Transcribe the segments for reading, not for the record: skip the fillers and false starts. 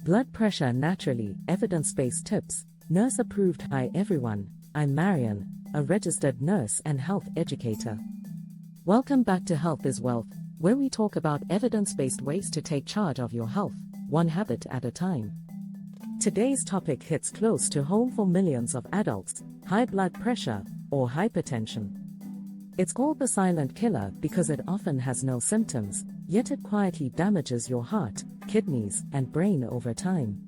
Blood pressure naturally, evidence-based tips, nurse-approved. Hi everyone, I'm Marian, a registered nurse and health educator. Welcome back to Health is Wealth, where we talk about evidence-based ways to take charge of your health, one habit at a time. Today's topic hits close to home for millions of adults: high blood pressure, or hypertension. It's called the silent killer because it often has no symptoms, yet it quietly damages your heart, kidneys, and brain over time.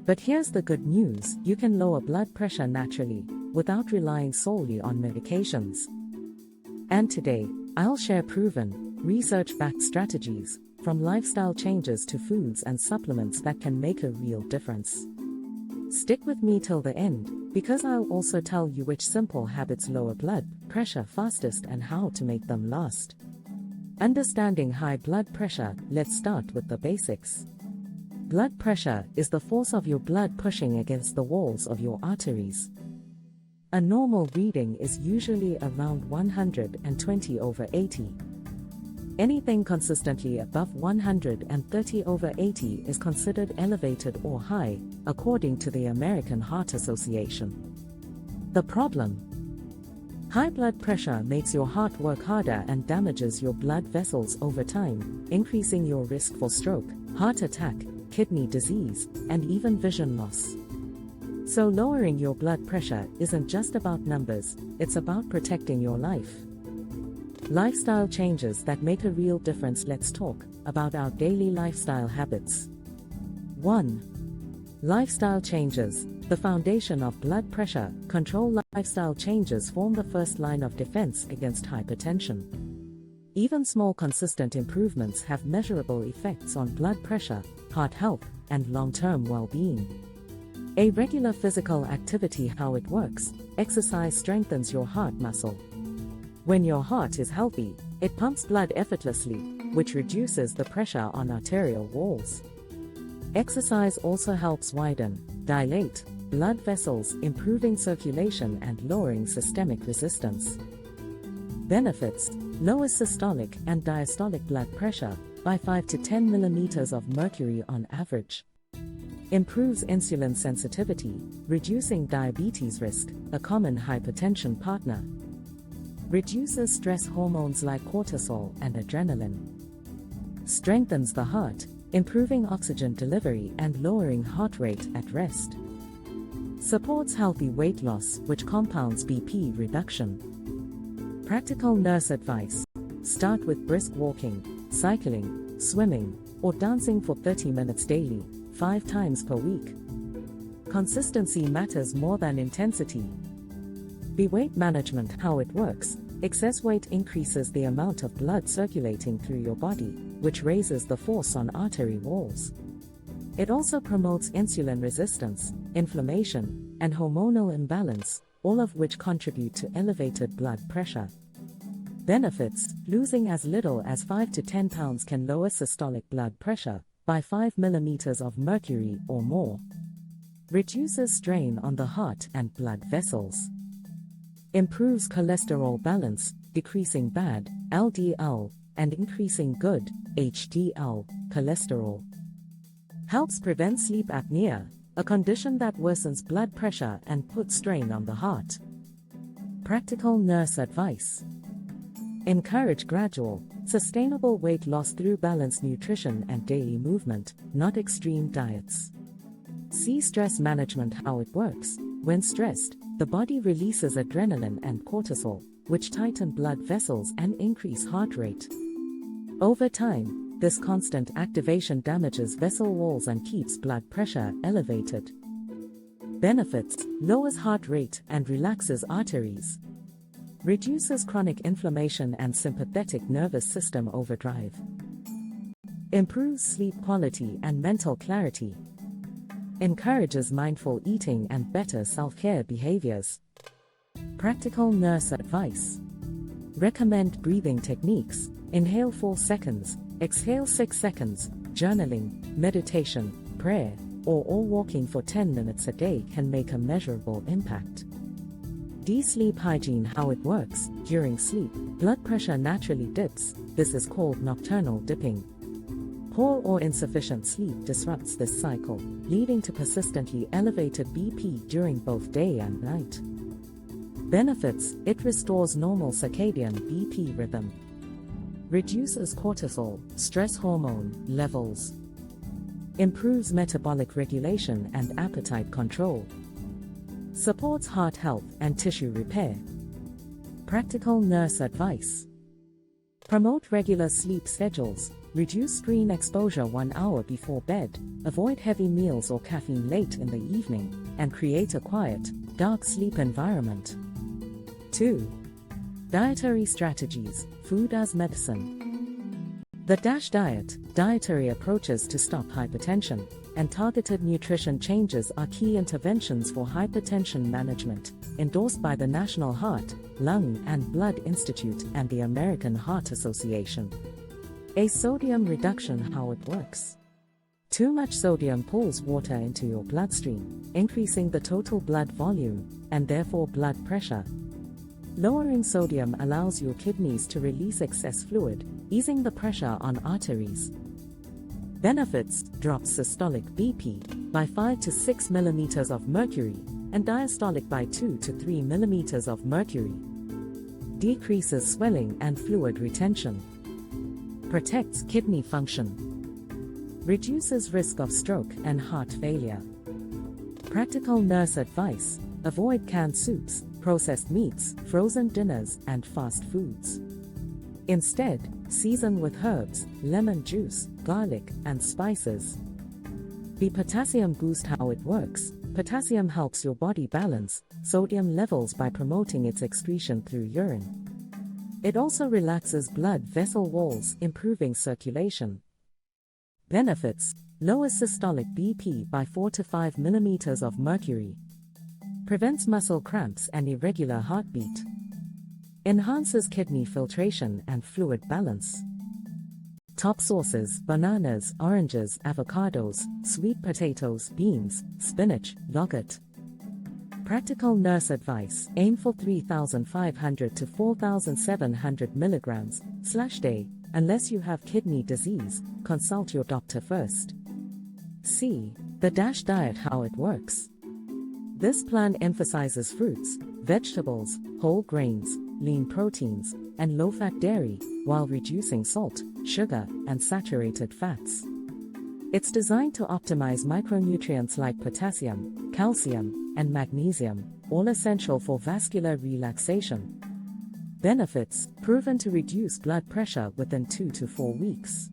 But here's the good news: you can lower blood pressure naturally, without relying solely on medications. And today, I'll share proven, research-backed strategies, from lifestyle changes to foods and supplements that can make a real difference. Stick with me till the end, because I'll also tell you which simple habits lower blood pressure fastest and how to make them last. Understanding high blood pressure, let's start with the basics. Blood pressure is the force of your blood pushing against the walls of your arteries. A normal reading is usually around 120/80. Anything consistently above 130/80 is considered elevated or high, according to the American Heart Association. The problem: high blood pressure makes your heart work harder and damages your blood vessels over time, increasing your risk for stroke, heart attack, kidney disease, and even vision loss. So lowering your blood pressure isn't just about numbers, it's about protecting your life. Lifestyle changes that make a real difference. Let's talk about our daily lifestyle habits. 1. Lifestyle changes, the foundation of blood pressure control. Lifestyle changes form the first line of defense against hypertension. Even small consistent improvements have measurable effects on blood pressure, heart health, and long-term well-being. A regular physical activity. How it works: exercise strengthens your heart muscle. When your heart is healthy, it pumps blood effortlessly, which reduces the pressure on arterial walls. Exercise also helps dilate blood vessels, improving circulation and lowering systemic resistance. Benefits: lowers systolic and diastolic blood pressure by 5 to 10 millimeters of mercury on average. Improves insulin sensitivity, reducing diabetes risk, a common hypertension partner. Reduces stress hormones like cortisol and adrenaline. Strengthens the heart, improving oxygen delivery and lowering heart rate at rest. Supports healthy weight loss, which compounds BP reduction. Practical nurse advice: start with brisk walking, cycling, swimming, or dancing for 30 minutes daily, 5 times per week. Consistency matters more than intensity. Weight management. How it works: excess weight increases the amount of blood circulating through your body, which raises the force on artery walls. It also promotes insulin resistance, inflammation, and hormonal imbalance, all of which contribute to elevated blood pressure. Benefits: losing as little as 5 to 10 pounds can lower systolic blood pressure by 5 millimeters of mercury or more. Reduces strain on the heart and blood vessels. Improves cholesterol balance, decreasing bad LDL and increasing good HDL cholesterol. Helps prevent sleep apnea, a condition that worsens blood pressure and puts strain on the heart. Practical nurse advice: encourage gradual, sustainable weight loss through balanced nutrition and daily movement, not extreme diets. See stress management. How it works: when stressed, the body releases adrenaline and cortisol, which tighten blood vessels and increase heart rate. Over time, this constant activation damages vessel walls and keeps blood pressure elevated. Benefits: lowers heart rate and relaxes arteries. Reduces chronic inflammation and sympathetic nervous system overdrive. Improves sleep quality and mental clarity. Encourages mindful eating and better self-care behaviors. Practical nurse advice: recommend breathing techniques: inhale 4 seconds, exhale 6 seconds. Journaling, meditation, prayer, or walking for 10 minutes a day can make a measurable impact. Sleep hygiene. How it works: during sleep, blood pressure naturally dips. This is called nocturnal dipping. Poor or insufficient sleep disrupts this cycle, leading to persistently elevated BP during both day and night. Benefits: it restores normal circadian BP rhythm, reduces cortisol, stress hormone, levels, improves metabolic regulation and appetite control, supports heart health and tissue repair. Practical nurse advice: promote regular sleep schedules, reduce screen exposure 1 hour before bed, avoid heavy meals or caffeine late in the evening, and create a quiet, dark sleep environment. 2. Dietary strategies: food as medicine. The DASH diet, dietary approaches to stop hypertension, and targeted nutrition changes are key interventions for hypertension management, endorsed by the National Heart, Lung and Blood Institute and the American Heart Association. A sodium reduction: how it works. Too much sodium pulls water into your bloodstream, increasing the total blood volume, and therefore blood pressure. Lowering sodium allows your kidneys to release excess fluid, easing the pressure on arteries. Benefits: drops systolic BP by 5 to 6 mm of mercury, and diastolic by 2 to 3 mm of mercury. Decreases swelling and fluid retention. Protects kidney function. Reduces risk of stroke and heart failure. Practical nurse advice: avoid canned soups, processed meats, frozen dinners, and fast foods. Instead, season with herbs, lemon juice, garlic, and spices. The potassium boost: how it works. Potassium helps your body balance sodium levels by promoting its excretion through urine. It also relaxes blood vessel walls, improving circulation. Benefits: lowers systolic BP by 4 to 5 mm of mercury. Prevents muscle cramps and irregular heartbeat. Enhances kidney filtration and fluid balance. Top sources: bananas, oranges, avocados, sweet potatoes, beans, spinach, yogurt. Practical nurse advice: aim for 3,500 to 4,700 mg/day. Unless you have kidney disease, consult your doctor first. C. The DASH diet: how it works. This plan emphasizes fruits, vegetables, whole grains, lean proteins, and low-fat dairy, while reducing salt, sugar, and saturated fats. It's designed to optimize micronutrients like potassium, calcium, and magnesium, all essential for vascular relaxation. Benefits: proven to reduce blood pressure within 2 to 4 weeks.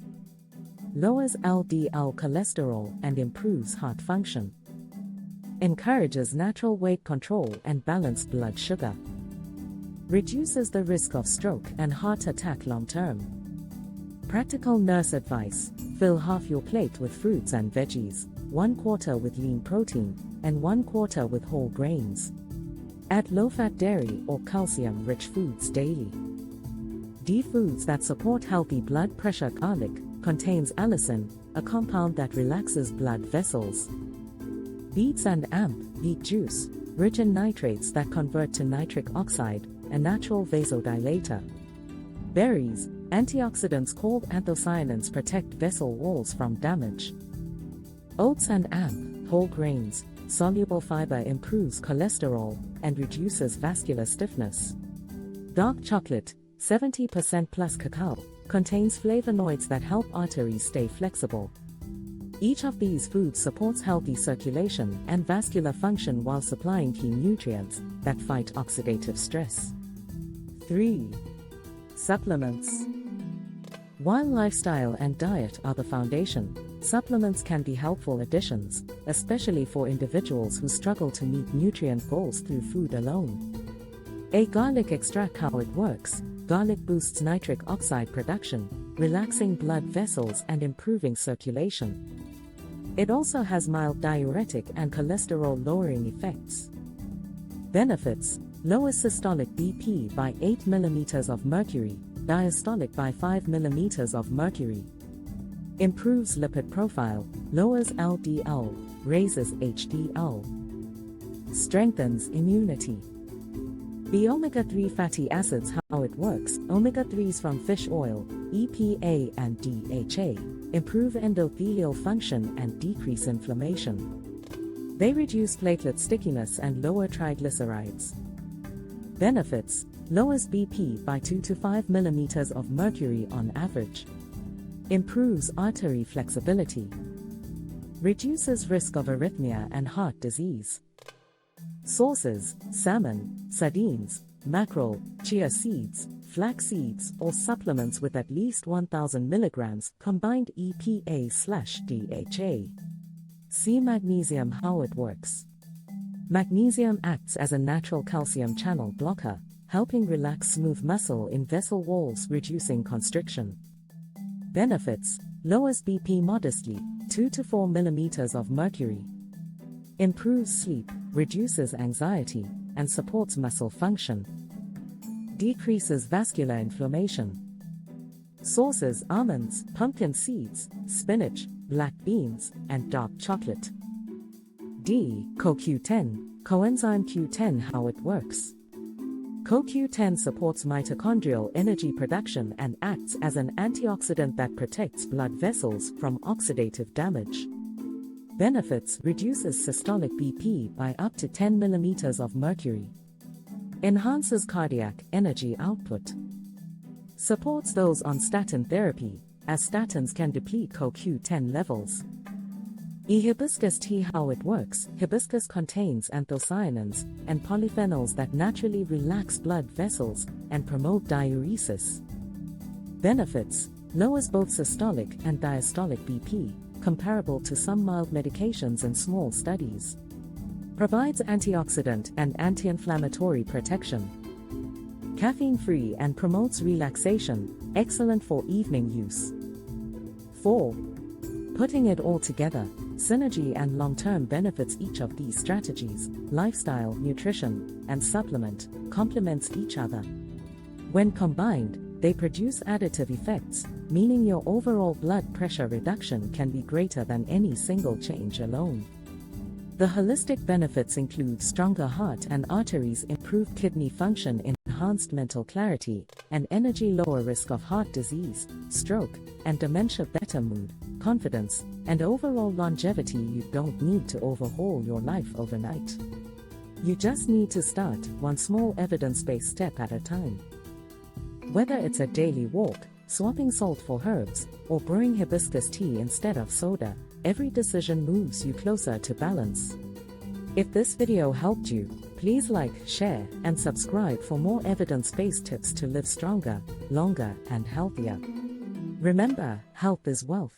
Lowers LDL cholesterol and improves heart function. Encourages natural weight control and balanced blood sugar. Reduces the risk of stroke and heart attack long-term. Practical nurse advice: fill half your plate with fruits and veggies, 1/4 with lean protein, and 1/4 with whole grains. Add low-fat dairy or calcium-rich foods daily. D. Foods that support healthy blood pressure: garlic contains allicin, a compound that relaxes blood vessels. Beets and beet juice, rich in nitrates that convert to nitric oxide, a natural vasodilator. Berries, antioxidants called anthocyanins protect vessel walls from damage. Oats and whole grains, soluble fiber improves cholesterol and reduces vascular stiffness. Dark chocolate, 70% plus cacao, contains flavonoids that help arteries stay flexible. Each of these foods supports healthy circulation and vascular function while supplying key nutrients that fight oxidative stress. 3. Supplements. While lifestyle and diet are the foundation, supplements can be helpful additions, especially for individuals who struggle to meet nutrient goals through food alone. A. Garlic extract: how it works. Garlic boosts nitric oxide production, relaxing blood vessels and improving circulation. It also has mild diuretic and cholesterol-lowering effects. Benefits: lowers systolic BP by 8 mm of mercury, diastolic by 5 mm of mercury. Improves lipid profile, lowers LDL, raises HDL. Strengthens immunity. The omega-3 fatty acids: how How it works: omega-3s from fish oil, EPA and DHA, improve endothelial function and decrease inflammation. They reduce platelet stickiness and lower triglycerides. Benefits: lowers BP by 2 to 5 mm of mercury on average. Improves artery flexibility. Reduces risk of arrhythmia and heart disease. Sources: salmon, sardines, mackerel, chia seeds, flax seeds, or supplements with at least 1000 mg combined EPA/DHA. See magnesium. How it works. Magnesium acts as a natural calcium channel blocker, helping relax smooth muscle in vessel walls, reducing constriction. Benefits: lowers BP modestly, 2 to 4 mm of mercury. Improves sleep, reduces anxiety, and supports muscle function. Decreases vascular inflammation. Sources: almonds, pumpkin seeds, spinach, black beans, and dark chocolate. CoQ10, coenzyme Q10. How it works. CoQ10 supports mitochondrial energy production and acts as an antioxidant that protects blood vessels from oxidative damage. Benefits: reduces systolic BP by up to 10 mm of mercury. Enhances cardiac energy output. Supports those on statin therapy, as statins can deplete CoQ10 levels. Hibiscus tea. How it works. Hibiscus contains anthocyanins and polyphenols that naturally relax blood vessels and promote diuresis. Benefits: lowers both systolic and diastolic BP, comparable to some mild medications in small studies. Provides antioxidant and anti-inflammatory protection. Caffeine-free and promotes relaxation, excellent for evening use. 4. Putting it all together, synergy and long-term benefits. Each of these strategies, lifestyle, nutrition, and supplement, complements each other. When combined, they produce additive effects, meaning your overall blood pressure reduction can be greater than any single change alone. The holistic benefits include stronger heart and arteries, improved kidney function, enhanced mental clarity and energy, lower risk of heart disease, stroke, and dementia, better mood, confidence, and overall longevity. You don't need to overhaul your life overnight. You just need to start one small evidence-based step at a time. Whether it's a daily walk, swapping salt for herbs, or brewing hibiscus tea instead of soda, every decision moves you closer to balance. If this video helped you, please like, share, and subscribe for more evidence-based tips to live stronger, longer, and healthier. Remember, health is wealth.